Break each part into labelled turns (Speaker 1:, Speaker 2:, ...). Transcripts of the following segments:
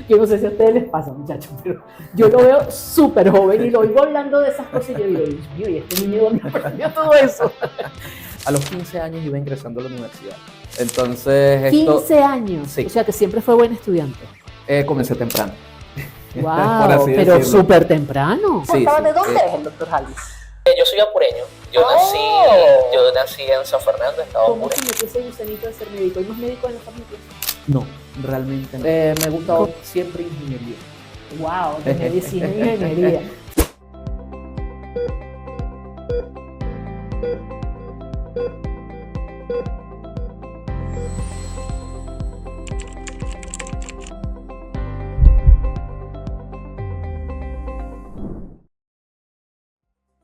Speaker 1: Yo no sé si a ustedes les pasa, muchachos, pero yo lo veo súper joven y lo oigo hablando de esas cosas y yo digo, Dios mío, ¿y este niño dónde aprendió todo eso?
Speaker 2: A los 15 años iba ingresando a la universidad. Entonces,
Speaker 1: 15 años,
Speaker 2: sí.
Speaker 1: O sea que siempre fue buen estudiante.
Speaker 2: Comencé temprano.
Speaker 1: Wow, pero
Speaker 2: decirlo.
Speaker 1: súper temprano.
Speaker 2: Sí,
Speaker 1: ¿De
Speaker 2: sí,
Speaker 1: dónde es el doctor Jalvis?
Speaker 2: Yo soy apureño. Yo nací en San Fernando, estado
Speaker 1: ¿Cómo
Speaker 2: Apure.
Speaker 1: se metió ese gusanito de ser médico? ¿Hay más médicos en la familia?
Speaker 2: No, realmente no. Me ha gustado siempre ingeniería.
Speaker 1: Wow, de medicina y ingeniería.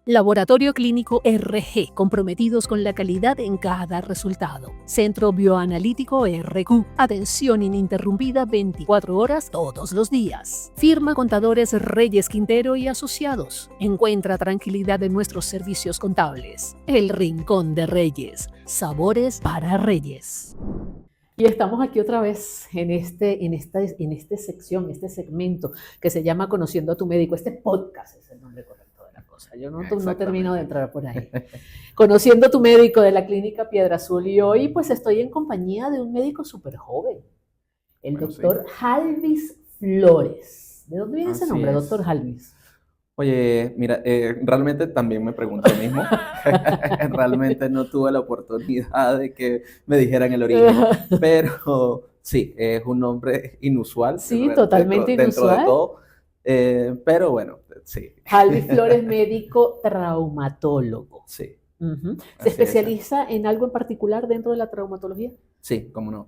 Speaker 3: Laboratorio Clínico RG, comprometidos con la calidad en cada resultado. Centro Bioanalítico RQ, atención ininterrumpida 24 horas todos los días. Firma Contadores Reyes Quintero y Asociados. Encuentra tranquilidad en nuestros servicios contables. El Rincón de Reyes, sabores para Reyes.
Speaker 1: Y estamos aquí otra vez en esta sección, este segmento que se llama Conociendo a tu médico. Este podcast es el nombre correcto de la cosa. Yo no termino de entrar por ahí. Conociendo a tu médico de la Clínica Piedra Azul. Y hoy pues estoy en compañía de un médico súper joven, el doctor Jalvis Flores. ¿De dónde viene ese nombre, doctor Jalvis?
Speaker 2: Oye, mira, realmente también me pregunto lo mismo. Realmente no tuve la oportunidad de que me dijeran el origen, pero sí, es un nombre inusual.
Speaker 1: Sí, totalmente
Speaker 2: dentro
Speaker 1: inusual.
Speaker 2: de todo, pero bueno, sí.
Speaker 1: Jalvis Flores, médico traumatólogo.
Speaker 2: Sí.
Speaker 1: ¿Se especializa en algo en particular dentro de la traumatología?
Speaker 2: Sí, cómo no.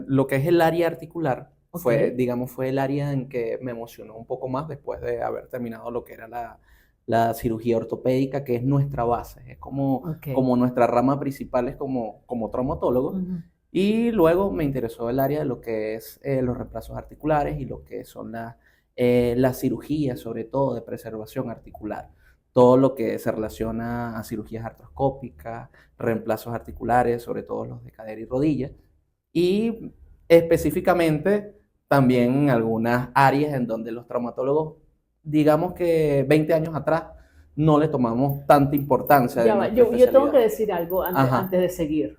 Speaker 2: Lo que es el área articular fue el área en que me emocionó un poco más después de haber terminado lo que era la cirugía ortopédica, que es nuestra base, es como nuestra rama principal, es como traumatólogo. Y luego me interesó el área de lo que es los reemplazos articulares y lo que son las cirugías, sobre todo de preservación articular. Todo lo que se relaciona a cirugías artroscópicas, reemplazos articulares, sobre todo los de cadera y rodilla. Y específicamente también en algunas áreas en donde los traumatólogos, digamos que 20 años atrás, no le tomamos tanta importancia.
Speaker 1: Yo tengo que decir algo antes de seguir.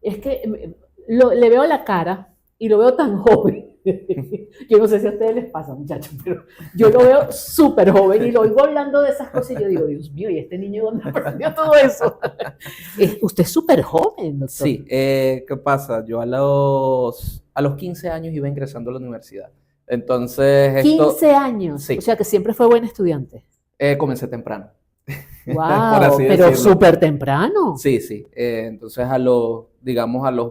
Speaker 1: Es que le veo la cara y lo veo tan joven. Yo no sé si a ustedes les pasa, muchachos, pero yo lo veo súper joven y lo oigo hablando de esas cosas y yo digo, Dios mío, ¿y este niño dónde aprendió todo eso? Usted es súper joven, doctor.
Speaker 2: Sí, ¿qué pasa? Yo a los 15 años iba ingresando a la universidad. Entonces,
Speaker 1: 15 años,
Speaker 2: sí.
Speaker 1: O sea que siempre fue buen estudiante.
Speaker 2: Comencé temprano.
Speaker 1: Wow, pero súper temprano.
Speaker 2: Sí, sí. Entonces a los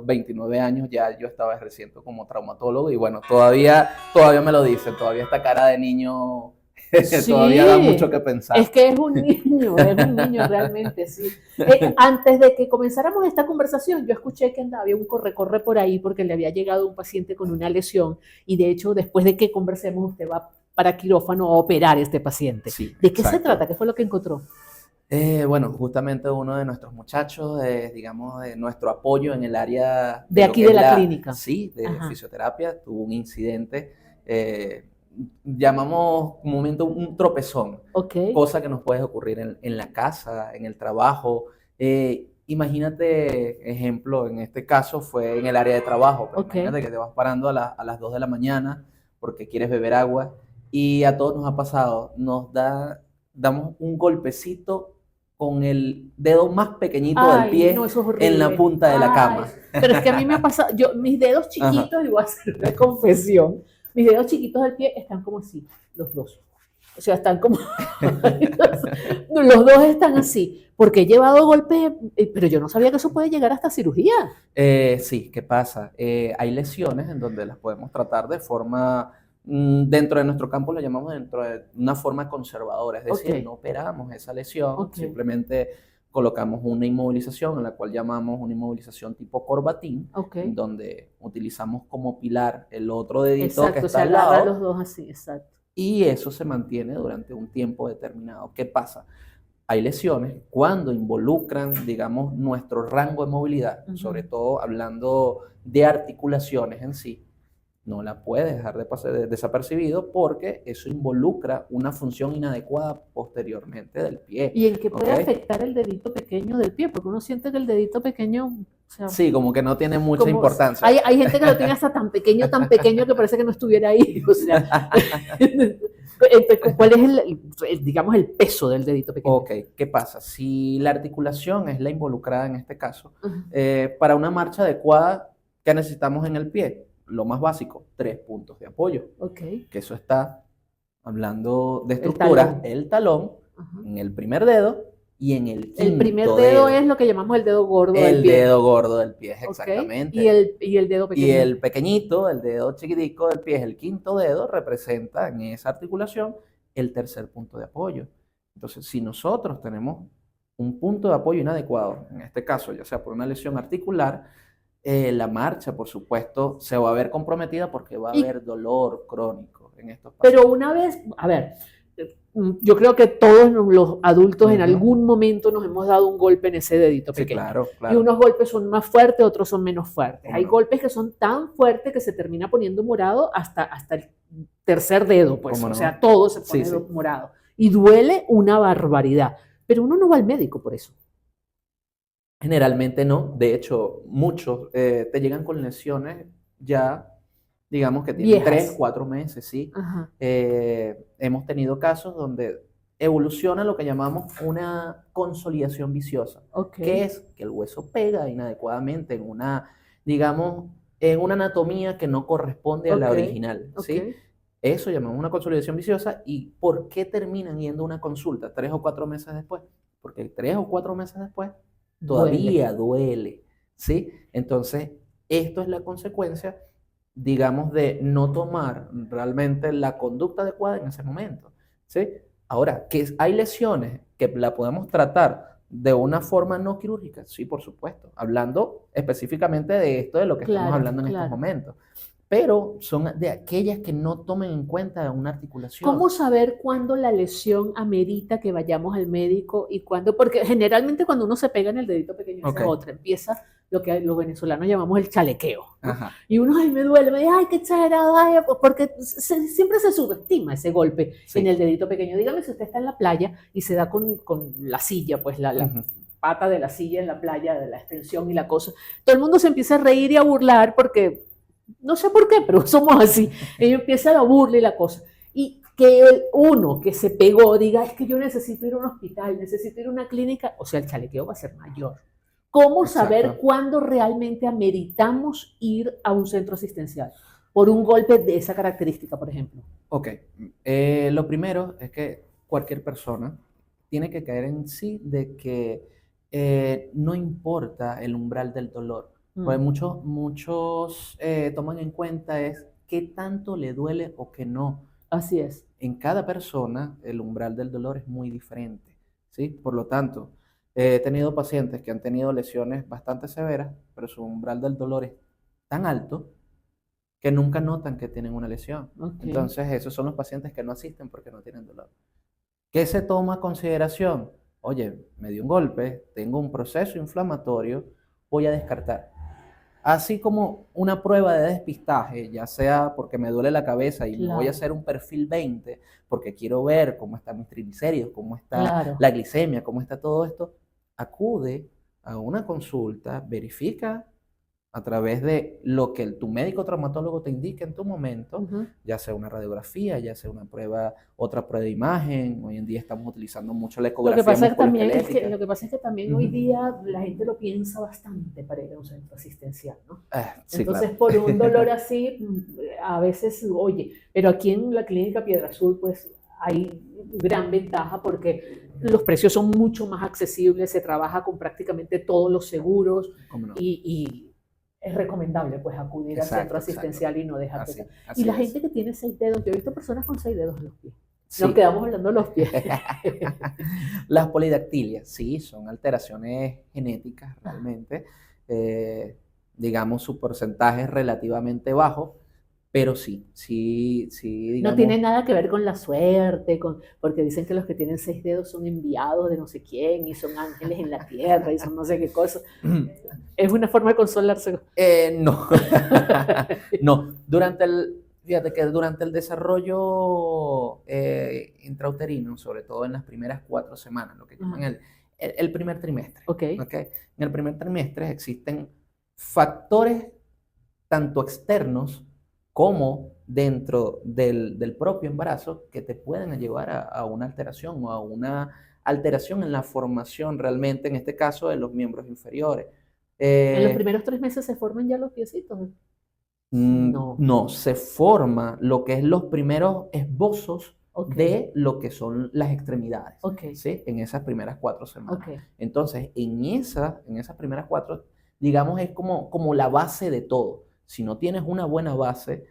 Speaker 2: 29 años ya yo estaba ejerciendo como traumatólogo y bueno, todavía me lo dicen, todavía esta cara de niño
Speaker 1: sí,
Speaker 2: todavía da mucho que pensar.
Speaker 1: Es que es un niño realmente, sí. Antes de que comenzáramos esta conversación, yo escuché que había un corre-corre por ahí porque le había llegado un paciente con una lesión y de hecho después de que conversemos usted va para quirófano a operar a este paciente.
Speaker 2: Sí,
Speaker 1: ¿De qué se trata? ¿Qué fue lo que encontró?
Speaker 2: Bueno, justamente uno de nuestros muchachos, digamos, de nuestro apoyo en el área
Speaker 1: de aquí de la clínica.
Speaker 2: Sí, de fisioterapia, tuvo un incidente, llamamos un momento un tropezón, cosa que nos puede ocurrir en la casa, en el trabajo. Imagínate, ejemplo, en este caso fue en el área de trabajo, pero imagínate que te vas parando a las 2 de la mañana porque quieres beber agua y a todos nos ha pasado, damos un golpecito con el dedo más pequeñito del pie en la punta de la cama.
Speaker 1: Pero es que a mí me ha pasado, mis dedos chiquitos, y voy a hacer una confesión, mis dedos chiquitos del pie están como así, los dos. O sea, están como, los dos están así, porque he llevado golpes, pero yo no sabía que eso puede llegar hasta cirugía.
Speaker 2: Sí, ¿qué pasa? Hay lesiones en donde las podemos tratar de forma... Dentro de nuestro campo lo llamamos dentro de una forma conservadora, es decir, no operamos esa lesión, simplemente colocamos una inmovilización en la cual llamamos una inmovilización tipo corbatín, donde utilizamos como pilar el otro dedito que está al lado.
Speaker 1: Los dos así, exacto.
Speaker 2: Y eso se mantiene durante un tiempo determinado. ¿Qué pasa? Hay lesiones cuando involucran, digamos, nuestro rango de movilidad, sobre todo hablando de articulaciones en sí. no la puedes dejar de pasar desapercibido porque eso involucra una función inadecuada posteriormente del pie.
Speaker 1: ¿Y en qué puede
Speaker 2: ¿Ok?
Speaker 1: afectar el dedito pequeño del pie? Porque uno siente que el dedito pequeño, o sea,
Speaker 2: Sí, como que no tiene mucha
Speaker 1: como,
Speaker 2: importancia.
Speaker 1: hay gente que lo tiene hasta tan pequeño que parece que no estuviera ahí. O sea, ¿cuál es digamos, el peso del dedito pequeño?
Speaker 2: Ok, ¿qué pasa? Si la articulación es la involucrada en este caso,
Speaker 1: Ajá.
Speaker 2: para una marcha adecuada, ¿qué necesitamos en el pie? Lo más básico, 3 puntos de apoyo.
Speaker 1: Ok.
Speaker 2: Que eso está hablando de
Speaker 1: El
Speaker 2: estructura,
Speaker 1: talón.
Speaker 2: el talón,
Speaker 1: Ajá.
Speaker 2: en el primer dedo y en el
Speaker 1: El primer
Speaker 2: quinto
Speaker 1: dedo
Speaker 2: dedo.
Speaker 1: es lo que llamamos el dedo gordo del
Speaker 2: El
Speaker 1: pie.
Speaker 2: dedo gordo del pie,
Speaker 1: Ok.
Speaker 2: exactamente.
Speaker 1: Y el dedo
Speaker 2: Y
Speaker 1: pequeño.
Speaker 2: el pequeñito, el dedo chiquitico del pie, es el quinto dedo, representa en esa articulación el tercer punto de apoyo. Entonces, si nosotros tenemos un punto de apoyo inadecuado, en este caso, ya sea por una lesión articular, la marcha, por supuesto, se va a ver comprometida porque va a haber dolor crónico en estos pacientes.
Speaker 1: Pero una vez, a ver, yo creo que todos los adultos en
Speaker 2: Ujú.
Speaker 1: algún momento nos hemos dado un golpe en ese dedito
Speaker 2: Sí,
Speaker 1: pequeño.
Speaker 2: claro,
Speaker 1: Y
Speaker 2: claro.
Speaker 1: unos golpes son más fuertes, otros son menos fuertes.
Speaker 2: ¿Cómo
Speaker 1: Hay
Speaker 2: no?
Speaker 1: golpes que son tan fuertes que se termina poniendo morado hasta el tercer dedo, pues.
Speaker 2: ¿Cómo
Speaker 1: O
Speaker 2: no?
Speaker 1: sea, todo se
Speaker 2: Sí,
Speaker 1: pone
Speaker 2: sí.
Speaker 1: morado. Y duele una barbaridad. Pero uno no va al médico por eso.
Speaker 2: Generalmente no. De hecho, muchos te llegan con lesiones ya, digamos que tienen
Speaker 1: Viejas.
Speaker 2: 3, 4 meses, ¿sí?
Speaker 1: Ajá.
Speaker 2: Hemos tenido casos donde evoluciona lo que llamamos una consolidación viciosa,
Speaker 1: Ok.
Speaker 2: que es que el hueso pega inadecuadamente en una, digamos, en una anatomía que no corresponde a la
Speaker 1: Ok,
Speaker 2: original, ¿sí?
Speaker 1: ok.
Speaker 2: Eso llamamos una consolidación viciosa. ¿Y por qué terminan yendo a una consulta 3 o 4 meses después? Porque 3 o 4 meses después todavía duele, ¿sí? Entonces, esto es la consecuencia, digamos, de no tomar realmente la conducta adecuada en ese momento, ¿sí? Ahora, que hay lesiones que la podemos tratar de una forma no quirúrgica, sí, por supuesto, hablando específicamente de esto, de lo que estamos
Speaker 1: Claro,
Speaker 2: hablando en estos
Speaker 1: claro.
Speaker 2: momentos, pero son de aquellas que no tomen en cuenta una articulación.
Speaker 1: ¿Cómo saber cuándo la lesión amerita que vayamos al médico y cuándo? Porque generalmente cuando uno se pega en el dedito pequeño, esa es
Speaker 2: Ok.
Speaker 1: otra, empieza lo que los venezolanos llamamos el chalequeo, ¿no?
Speaker 2: Ajá.
Speaker 1: Y uno, ay, me duele, me dice, ay, qué exagerado, ay, porque siempre se subestima ese golpe
Speaker 2: Sí.
Speaker 1: en el dedito pequeño. Dígame si usted está en la playa y se da con la silla, pues la
Speaker 2: Ujú.
Speaker 1: pata de la silla en la playa, de la extensión y la cosa. Todo el mundo se empieza a reír y a burlar porque no sé por qué, pero somos así. Y empieza la burla y la cosa. Y que uno que se pegó diga, es que yo necesito ir a un hospital, necesito ir a una clínica, o sea, el chalequeo va a ser mayor. ¿Cómo saber
Speaker 2: Exacto.
Speaker 1: cuándo realmente ameritamos ir a un centro asistencial? Por un golpe de esa característica, por ejemplo.
Speaker 2: Ok, lo primero es que cualquier persona tiene que caer en sí de que no importa el umbral del dolor. Pues muchos toman en cuenta es qué tanto le duele o qué no.
Speaker 1: Así es.
Speaker 2: En cada persona el umbral del dolor es muy diferente, ¿sí? Por lo tanto, he tenido pacientes que han tenido lesiones bastante severas, pero su umbral del dolor es tan alto que nunca notan que tienen una lesión.
Speaker 1: Ok.
Speaker 2: Entonces, esos son los pacientes que no asisten porque no tienen dolor. ¿Qué se toma a consideración? Oye, me dio un golpe, tengo un proceso inflamatorio, voy a descartar. Así como una prueba de despistaje, ya sea porque me duele la cabeza y me voy a
Speaker 1: Claro.
Speaker 2: hacer un perfil 20 porque quiero ver cómo están mis triglicéridos, cómo está
Speaker 1: Claro.
Speaker 2: la glicemia, cómo está todo esto, acude a una consulta, verifica a través de lo que tu médico traumatólogo te indique en tu momento,
Speaker 1: Ujú.
Speaker 2: ya sea una radiografía, ya sea una prueba, otra prueba de imagen. Hoy en día estamos utilizando mucho la
Speaker 1: Lo que
Speaker 2: ecografía
Speaker 1: pasa es que también
Speaker 2: musculoesquelética.
Speaker 1: lo que pasa es que también
Speaker 2: Ujú.
Speaker 1: hoy día la gente lo piensa bastante para ir a un centro asistencial, ¿no?
Speaker 2: Sí,
Speaker 1: Entonces,
Speaker 2: claro.
Speaker 1: por un dolor así, a veces, oye, pero aquí en la clínica Piedra Azul, pues hay gran ventaja porque los precios son mucho más accesibles, se trabaja con prácticamente todos los seguros
Speaker 2: ¿Cómo no?
Speaker 1: y es recomendable pues acudir al
Speaker 2: Exacto,
Speaker 1: centro asistencial y no dejarte
Speaker 2: Así,
Speaker 1: caer.
Speaker 2: así
Speaker 1: Y la
Speaker 2: es.
Speaker 1: gente que tiene 6 dedos, yo he visto personas con 6 dedos en los pies.
Speaker 2: Sí.
Speaker 1: Nos quedamos hablando de los pies.
Speaker 2: Las polidactilias, sí, son alteraciones genéticas realmente. Digamos, su porcentaje es relativamente bajo, Pero sí,
Speaker 1: No
Speaker 2: digamos.
Speaker 1: tiene nada que ver con la suerte, porque dicen que los que tienen 6 dedos son enviados de no sé quién y son ángeles en la tierra y son no sé qué cosa. Es una forma de consolarse.
Speaker 2: No, no, fíjate que durante el desarrollo intrauterino, sobre todo en las primeras 4 semanas, lo que llaman el primer trimestre,
Speaker 1: Okay.
Speaker 2: ¿ok? En el primer trimestre existen factores tanto externos como dentro del propio embarazo que te pueden llevar a una alteración o a una alteración en la formación realmente, en este caso, de los miembros inferiores.
Speaker 1: ¿En los primeros 3 meses se forman ya los piecitos? No.
Speaker 2: No, se forma lo que es los primeros esbozos de lo que son las extremidades, ¿sí? En esas primeras 4 semanas. Entonces, en esas primeras 4, digamos, es como la base de todo. Si no tienes una buena base,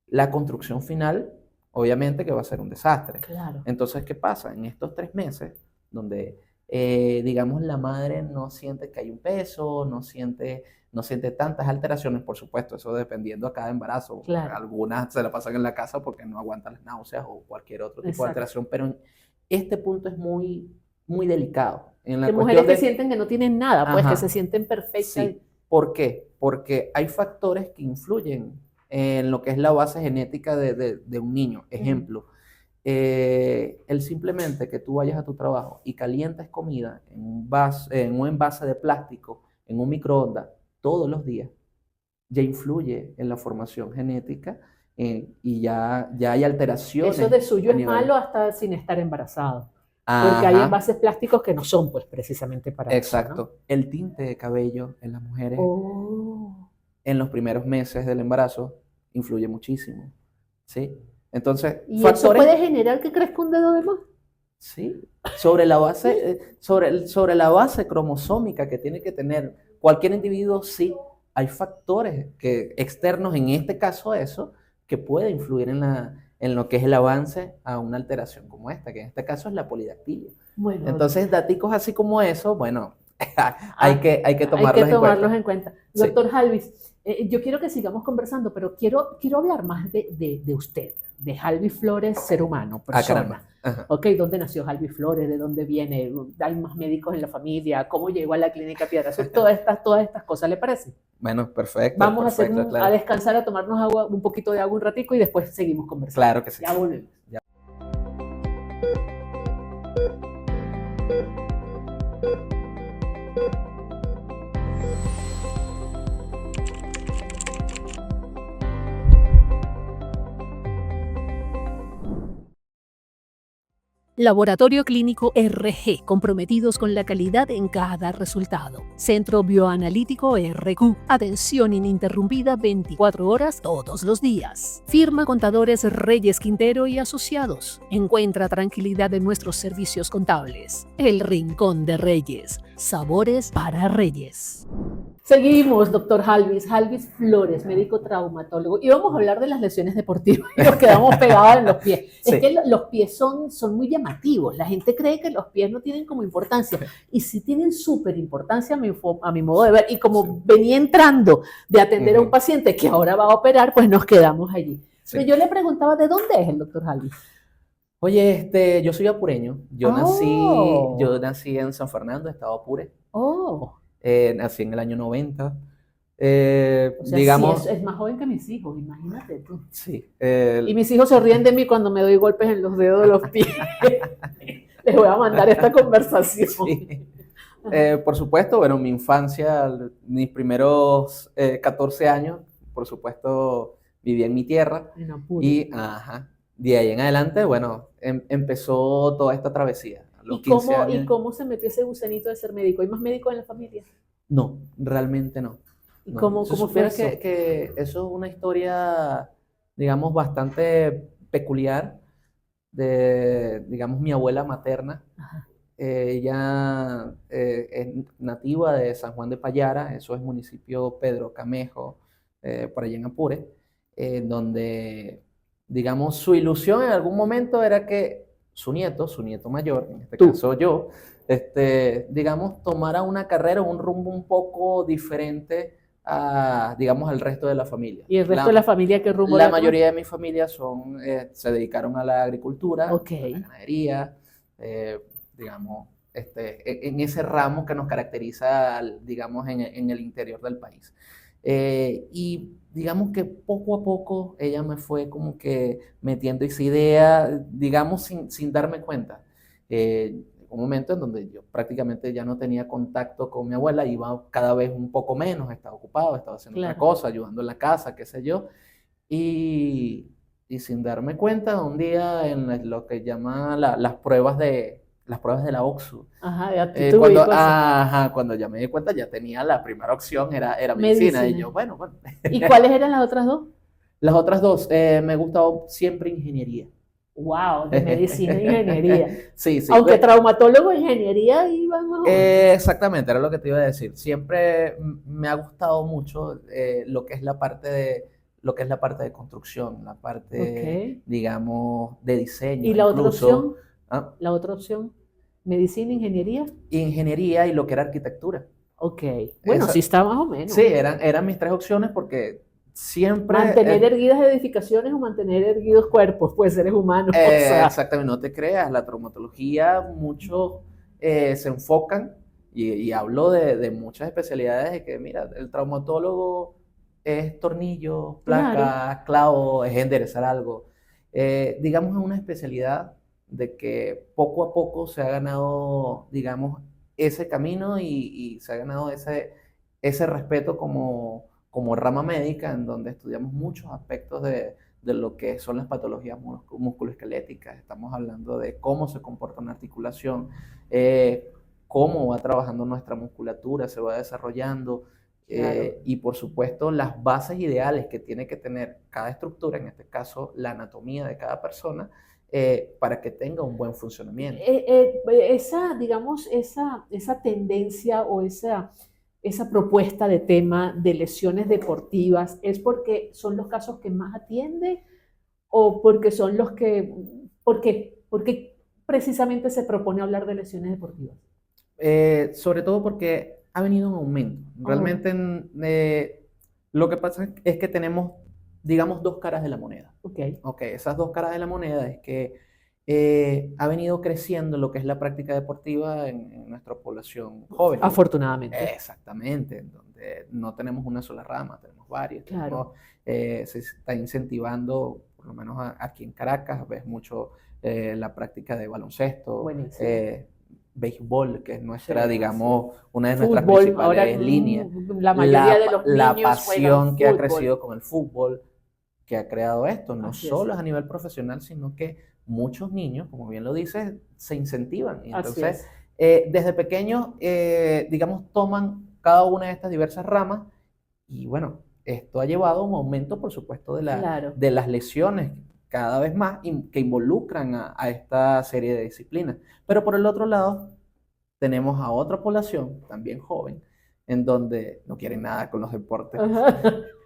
Speaker 2: la construcción final, obviamente que va a ser un desastre.
Speaker 1: Claro.
Speaker 2: Entonces, ¿qué pasa? En estos 3 meses, donde, digamos, la madre no siente que hay un peso, no siente tantas alteraciones, por supuesto, eso dependiendo a cada embarazo.
Speaker 1: Claro.
Speaker 2: Algunas se la pasan en la casa porque no aguantan las náuseas o cualquier otro tipo de alteración, pero en este punto es muy, muy delicado. En la
Speaker 1: mujeres que sienten que no tienen nada, pues que se sienten perfectas.
Speaker 2: Sí. ¿Por qué? Porque hay factores que influyen en lo que es la base genética de un niño. Ejemplo, el simplemente que tú vayas a tu trabajo y calientes comida en un envase de plástico, en un microondas, todos los días, ya influye en la formación genética y ya hay alteraciones.
Speaker 1: Eso de suyo es malo hasta sin estar embarazado. Porque hay envases plásticos que no son, pues, precisamente para eso.
Speaker 2: Exacto. El tinte de cabello en las mujeres en los primeros meses del embarazo influye muchísimo, ¿sí? Entonces,
Speaker 1: ¿y eso puede generar que crezca un dedo de más?
Speaker 2: Sí, sobre la base cromosómica que tiene que tener cualquier individuo, sí, hay factores externos, en este caso eso, que puede influir en lo que es el avance a una alteración como esta, que en este caso es la polidactilia.
Speaker 1: Bueno,
Speaker 2: entonces, datos así como eso, bueno, hay que tomarlos en cuenta.
Speaker 1: Doctor Jalvis, yo quiero que sigamos conversando, pero quiero hablar más de usted, de Jalvis Flores, ser humano, persona. ¿Dónde nació Jalvis Flores? ¿De dónde viene? ¿Hay más médicos en la familia? ¿Cómo llegó a la clínica Piedra Azul? Todas estas cosas, ¿le parece?
Speaker 2: Bueno, perfecto.
Speaker 1: Vamos a descansar, a tomarnos agua, un poquito de agua un ratico y después seguimos conversando.
Speaker 2: Claro que sí.
Speaker 1: Ya volvemos.
Speaker 3: Laboratorio Clínico RG, comprometidos con la calidad en cada resultado. Centro Bioanalítico RQ, atención ininterrumpida 24 horas todos los días. Firma Contadores Reyes Quintero y Asociados. Encuentra tranquilidad en nuestros servicios contables. El Rincón de Reyes, sabores para Reyes.
Speaker 1: Seguimos, doctor Jalvis Flores, médico traumatólogo, y vamos a hablar de las lesiones deportivas y nos quedamos pegados en los pies. Sí. Es que los pies son muy llamativos, la gente cree que los pies no tienen como importancia, y sí tienen súper importancia a mi modo de ver, y como venía entrando de atender a un paciente que ahora va a operar, pues nos quedamos allí. Sí. Pero yo le preguantaba, ¿de dónde es el doctor Jalvis?
Speaker 2: Oye, yo soy apureño, yo nací en San Fernando, estado Apure. Nací en el año 90.
Speaker 1: O sea, digamos, sí, es más joven que mis hijos, imagínate tú.
Speaker 2: Sí.
Speaker 1: Y mis hijos se ríen de mí cuando me doy golpes en los dedos de los pies. Les voy a mandar esta conversación.
Speaker 2: Sí. Por supuesto, bueno, mi infancia, mis primeros 14 años, por supuesto, viví en mi tierra.
Speaker 1: En Apure.
Speaker 2: Y de ahí en adelante, bueno, empezó toda esta travesía.
Speaker 1: ¿Y cómo se metió ese gusanito de ser médico? ¿Hay más médicos en la familia?
Speaker 2: No, realmente no.
Speaker 1: ¿Y cómo fue eso?
Speaker 2: Que eso es una historia, digamos, bastante peculiar de, digamos, mi abuela materna. Ella es nativa de San Juan de Payara, eso es municipio Pedro Camejo, por allá en Apure, donde, digamos, su ilusión en algún momento era que su nieto mayor, en este caso yo, digamos, tomara una carrera, un rumbo un poco diferente digamos, al resto de la familia.
Speaker 1: ¿Y el resto de la familia qué rumbo?
Speaker 2: La mayoría de mi familia se dedicaron a la agricultura,
Speaker 1: Okay.
Speaker 2: a la ganadería, digamos, en ese ramo que nos caracteriza, digamos, en el interior del país. Y digamos que poco a poco ella me fue como que metiendo esa idea, digamos, sin darme cuenta. Un momento en donde yo prácticamente ya no tenía contacto con mi abuela, iba cada vez un poco menos, estaba ocupado, estaba haciendo otra cosa, ayudando en la casa, qué sé yo, y sin darme cuenta, un día en lo que llaman las pruebas de la OXU,
Speaker 1: Ajá, de actitud y cosas.
Speaker 2: cuando ya me di cuenta, ya tenía la primera opción, era medicina, y yo, bueno.
Speaker 1: ¿Y cuáles eran las otras dos?
Speaker 2: Las otras dos, me gustaba siempre ingeniería.
Speaker 1: Wow, de medicina e ingeniería.
Speaker 2: Sí.
Speaker 1: Aunque traumatólogo e ingeniería iban mejor.
Speaker 2: Exactamente, era lo que te iba a decir. Siempre me ha gustado mucho lo que es la parte de construcción, la parte, digamos, de diseño.
Speaker 1: ¿Y la otra opción?
Speaker 2: ¿Ah?
Speaker 1: La otra opción, medicina, ingeniería.
Speaker 2: Ingeniería y lo que era arquitectura.
Speaker 1: Ok, bueno, sí está más o menos.
Speaker 2: Sí, eran mis tres opciones porque siempre...
Speaker 1: Mantener erguidas edificaciones o mantener erguidos cuerpos, pues seres humanos.
Speaker 2: Exactamente, no te creas, la traumatología, muchos se enfocan, y hablo de muchas especialidades, de que, mira, el traumatólogo es tornillo, placa, clavo, es enderezar algo. Digamos, es una especialidad de que poco a poco se ha ganado, digamos, ese camino y se ha ganado ese respeto como rama médica, en donde estudiamos muchos aspectos de lo que son las patologías musculoesqueléticas. Estamos hablando de cómo se comporta una articulación, cómo va trabajando nuestra musculatura, se va desarrollando, y por supuesto las bases ideales que tiene que tener cada estructura, en este caso la anatomía de cada persona, para que tenga un buen funcionamiento.
Speaker 1: Digamos, esa tendencia o esa propuesta de tema de lesiones deportivas, ¿es porque son los casos que más atiende o porque son los que, porque precisamente se propone hablar de lesiones deportivas?
Speaker 2: Sobre todo porque ha venido en aumento. Realmente lo que pasa es que tenemos, digamos, dos caras de la moneda. Esas dos caras de la moneda es que ha venido creciendo lo que es la práctica deportiva en nuestra población joven.
Speaker 1: Afortunadamente.
Speaker 2: Exactamente, en donde no tenemos una sola rama, tenemos varias.
Speaker 1: Claro.
Speaker 2: Se está incentivando, por lo menos aquí en Caracas, ves mucho la práctica de baloncesto, béisbol, que es nuestra, digamos, una de nuestras principales líneas.
Speaker 1: La mayoría de los niños
Speaker 2: la pasión que ha
Speaker 1: fútbol.
Speaker 2: crecido con el fútbol, que ha creado esto, no solo es a nivel profesional, sino que muchos niños, como bien lo dices, se incentivan. Y entonces, desde pequeños, digamos, toman cada una de estas diversas ramas, y bueno, esto ha llevado a un aumento, por supuesto, de las lesiones cada vez más que involucran a esta serie de disciplinas. Pero por el otro lado, tenemos a otra población, también joven, en donde no quieren nada con los deportes.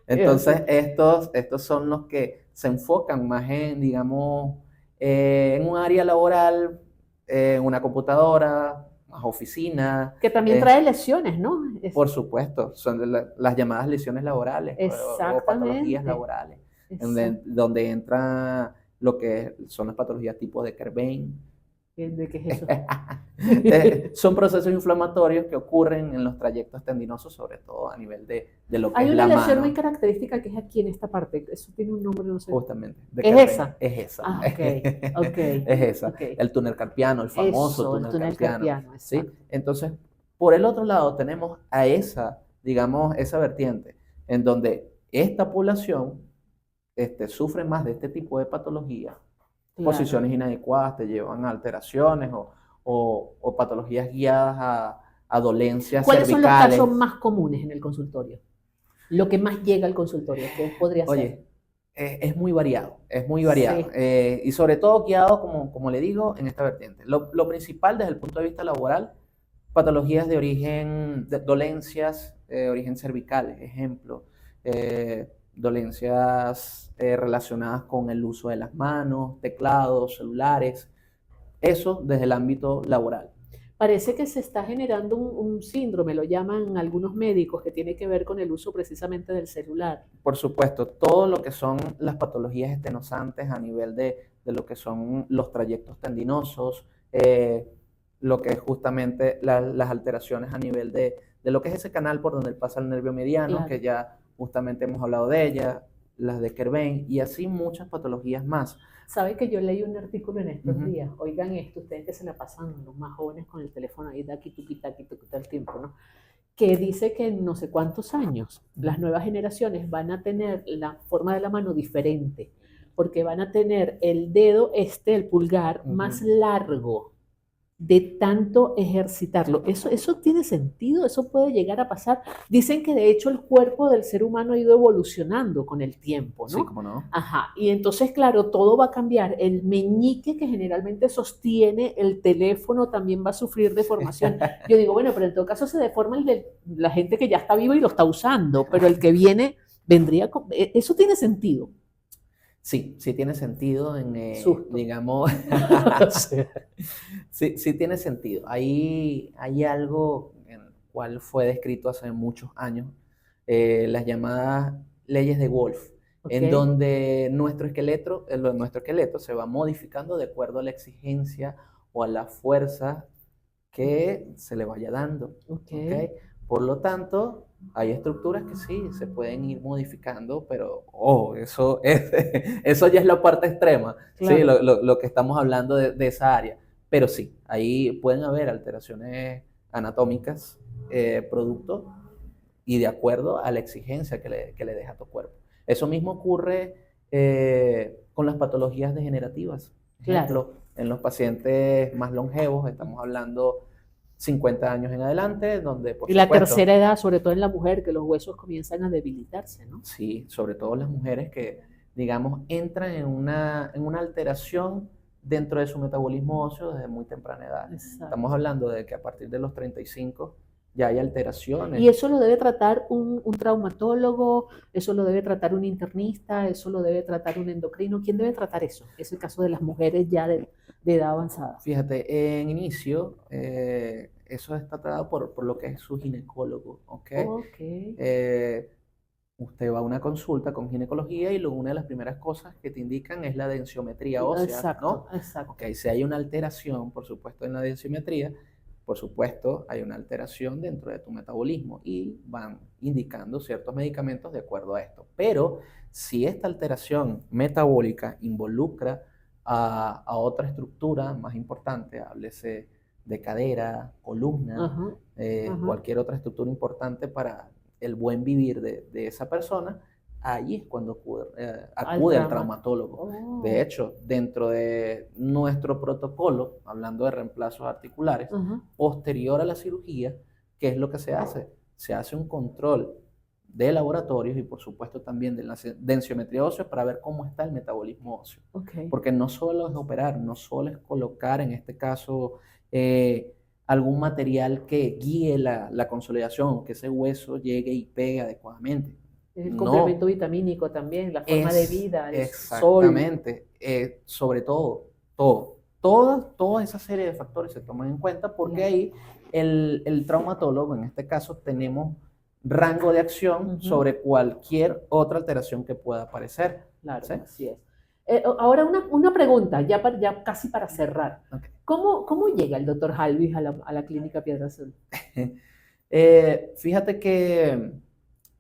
Speaker 2: Entonces, estos son los que se enfocan más en, digamos, en un área laboral, en una computadora, más oficina.
Speaker 1: Que también trae lesiones, ¿no?
Speaker 2: Por supuesto, son las llamadas lesiones laborales o patologías laborales, donde entra lo que son las patologías tipo de Kerbein.
Speaker 1: ¿De qué es eso?
Speaker 2: Son procesos inflamatorios que ocurren en los trayectos tendinosos, sobre todo a nivel de lo que es la mano.
Speaker 1: Hay una lesión muy característica que es aquí en esta parte, eso tiene un nombre, no sé.
Speaker 2: Justamente.
Speaker 1: ¿Es esa?
Speaker 2: Es esa.
Speaker 1: Ah, ok.
Speaker 2: Es esa. El túnel carpiano, el famoso túnel carpiano. ¿Sí?
Speaker 1: Exacto.
Speaker 2: Entonces, por el otro lado tenemos a esa, digamos, esa vertiente, en donde esta población sufre más de este tipo de patologías. Claro. Posiciones inadecuadas te llevan a alteraciones o patologías guiadas a dolencias cervicales.
Speaker 1: ¿Cuáles son los casos más comunes en el consultorio? Lo que más llega al consultorio, ¿qué podría ser?
Speaker 2: Oye, es muy variado, Sí. Y sobre todo guiado, como le digo, en esta vertiente. Lo principal desde el punto de vista laboral, patologías de origen, dolencias de origen cervical, ejemplo, dolencias relacionadas con el uso de las manos, teclados, celulares, eso desde el ámbito laboral.
Speaker 1: Parece que se está generando un síndrome, lo llaman algunos médicos, que tiene que ver con el uso precisamente del celular.
Speaker 2: Por supuesto, todo lo que son las patologías estenosantes a nivel de lo que son los trayectos tendinosos, lo que es justamente las alteraciones a nivel de lo que es ese canal por donde pasa el nervio mediano,
Speaker 1: Claro.
Speaker 2: que ya justamente hemos hablado de ella, las de Kerbein y así muchas patologías más.
Speaker 1: Sabe que yo leí un artículo en estos días, oigan esto, ustedes que se la pasan los más jóvenes con el teléfono ahí, taqui, tuqui, todo el tiempo, ¿no? Que dice que en no sé cuántos años las nuevas generaciones van a tener la forma de la mano diferente, porque van a tener el dedo el pulgar, más largo de tanto ejercitarlo. ¿Eso tiene sentido? ¿Eso puede llegar a pasar? Dicen que de hecho el cuerpo del ser humano ha ido evolucionando con el tiempo, ¿no?
Speaker 2: Sí, cómo no.
Speaker 1: Ajá, y entonces, claro, todo va a cambiar. El meñique que generalmente sostiene el teléfono también va a sufrir deformación. Yo digo, bueno, pero en todo caso se deforma el de la gente que ya está viva y lo está usando, pero el que viene vendría con... ¿Eso tiene sentido?
Speaker 2: Sí, sí tiene sentido digamos, sí tiene sentido. Hay algo en el cual fue descrito hace muchos años, las llamadas leyes de Wolff, en donde nuestro esqueleto se va modificando de acuerdo a la exigencia o a la fuerza que se le vaya dando. ¿Okay? Por lo tanto, hay estructuras que sí se pueden ir modificando, pero eso ya es la parte extrema, claro. ¿Sí? Lo que estamos hablando de esa área. Pero sí, ahí pueden haber alteraciones anatómicas, producto y de acuerdo a la exigencia que le deja tu cuerpo. Eso mismo ocurre con las patologías degenerativas. Por ejemplo, en los pacientes más longevos, estamos hablando 50 años en adelante, donde por
Speaker 1: supuesto, la tercera edad, sobre todo en la mujer, que los huesos comienzan a debilitarse, ¿no?
Speaker 2: Sí, sobre todo las mujeres que, digamos, entran en una alteración dentro de su metabolismo óseo desde muy temprana edad. Exacto. Estamos hablando de que a partir de los 35 ya hay alteraciones.
Speaker 1: ¿Y eso lo debe tratar un traumatólogo? ¿Eso lo debe tratar un internista? ¿Eso lo debe tratar un endocrino? ¿Quién debe tratar eso? Es el caso de las mujeres ya de edad avanzada.
Speaker 2: Fíjate, en inicio, eso está tratado por lo que es su ginecólogo, ¿ok? Usted va a una consulta con ginecología y una de las primeras cosas que te indican es la densiometría ósea,
Speaker 1: exacto,
Speaker 2: ¿no?
Speaker 1: Exacto.
Speaker 2: Okay, si hay una alteración, por supuesto, en la densiometría, por supuesto, hay una alteración dentro de tu metabolismo y van indicando ciertos medicamentos de acuerdo a esto. Pero si esta alteración metabólica involucra a otra estructura más importante, háblese de cadera, columna, cualquier otra estructura importante para el buen vivir de esa persona, ahí es cuando acude el traumatólogo. De hecho, dentro de nuestro protocolo, hablando de reemplazos articulares, posterior a la cirugía, ¿qué es lo que se hace? Se hace un control de laboratorios y por supuesto también de la densiometría ósea para ver cómo está el metabolismo óseo. Porque no solo es operar, no solo es colocar en este caso algún material que guíe la consolidación, que ese hueso llegue y pegue adecuadamente.
Speaker 1: El complemento vitamínico también, la forma de vida, el
Speaker 2: exactamente, sobre todo, toda esa serie de factores se toman en cuenta porque ahí el traumatólogo, en este caso, tenemos rango de acción sobre cualquier otra alteración que pueda aparecer.
Speaker 1: Claro, ¿sí? Así es. Ahora una pregunta, ya casi para cerrar. ¿Cómo llega el doctor Jalvis a la clínica Piedra Azul?
Speaker 2: Fíjate que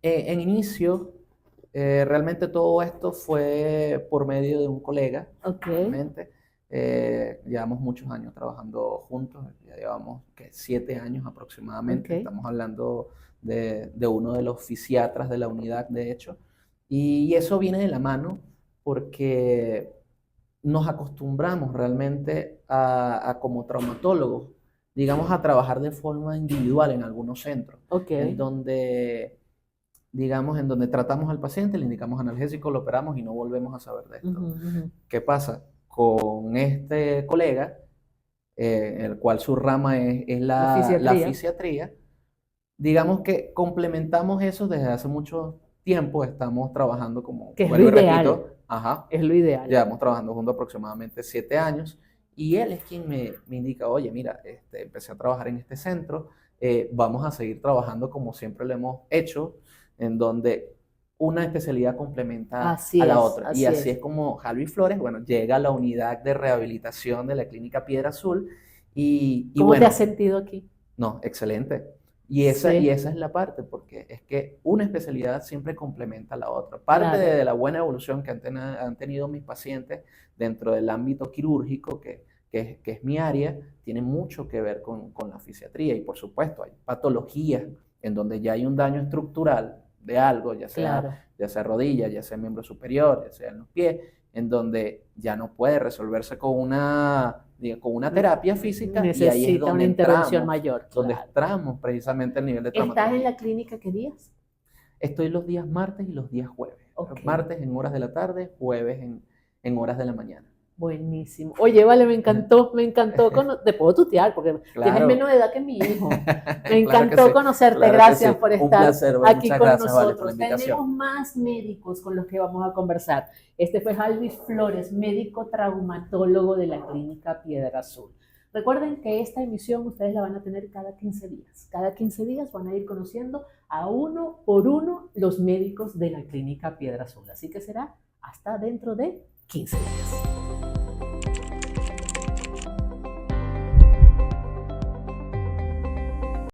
Speaker 2: en inicio, realmente todo esto fue por medio de un colega. Realmente. Llevamos muchos años trabajando juntos, ya llevamos 7 años aproximadamente. Estamos hablando de uno de los fisiatras de la unidad, de hecho. Y eso viene de la mano porque nos acostumbramos realmente como traumatólogos, digamos, a trabajar de forma individual en algunos centros, en donde tratamos al paciente, le indicamos analgésico, lo operamos y no volvemos a saber de esto. ¿Qué pasa? Con este colega, el cual su rama es la fisiatría, digamos que complementamos eso desde hace mucho tiempo, estamos trabajando como...
Speaker 1: Que es lo ideal.
Speaker 2: Ajá.
Speaker 1: Es lo ideal.
Speaker 2: Llevamos trabajando juntos aproximadamente 7 años Y él es quien me indica, oye, mira, empecé a trabajar en este centro, vamos a seguir trabajando como siempre lo hemos hecho, en donde una especialidad complementa a la otra. Y así es como Jalvi Flores, bueno, llega a la unidad de rehabilitación de la Clínica Piedra Azul.
Speaker 1: ¿Cómo
Speaker 2: bueno,
Speaker 1: te has sentido aquí?
Speaker 2: No, excelente. Y esa es la parte, porque es que una especialidad siempre complementa a la otra. Parte de la buena evolución que han tenido mis pacientes dentro del ámbito quirúrgico, que es mi área, tiene mucho que ver con la fisiatría. Y por supuesto, hay patologías en donde ya hay un daño estructural de algo, ya sea rodilla, ya sea miembro superior, ya sea en los pies, en donde ya no puede resolverse con una terapia física.
Speaker 1: Necesita
Speaker 2: y ahí es donde
Speaker 1: una intervención mayor.
Speaker 2: Donde entramos precisamente el nivel de traumatología.
Speaker 1: ¿Estás en la clínica qué días?
Speaker 2: Estoy los días martes y los días jueves. Martes en horas de la tarde, jueves en horas de la mañana.
Speaker 1: Buenísimo. Oye, vale, me encantó. Te puedo tutear porque tienes menos edad que mi hijo. Me encantó conocerte. Gracias por estar aquí con nosotros. Tenemos más médicos con los que vamos a conversar. Este fue Jalvi Flores, médico traumatólogo de la Clínica Piedra Azul. Recuerden que esta emisión ustedes la van a tener cada 15 días. Cada 15 días van a ir conociendo a uno por uno los médicos de la Clínica Piedra Azul. Así que será hasta dentro de 15 días.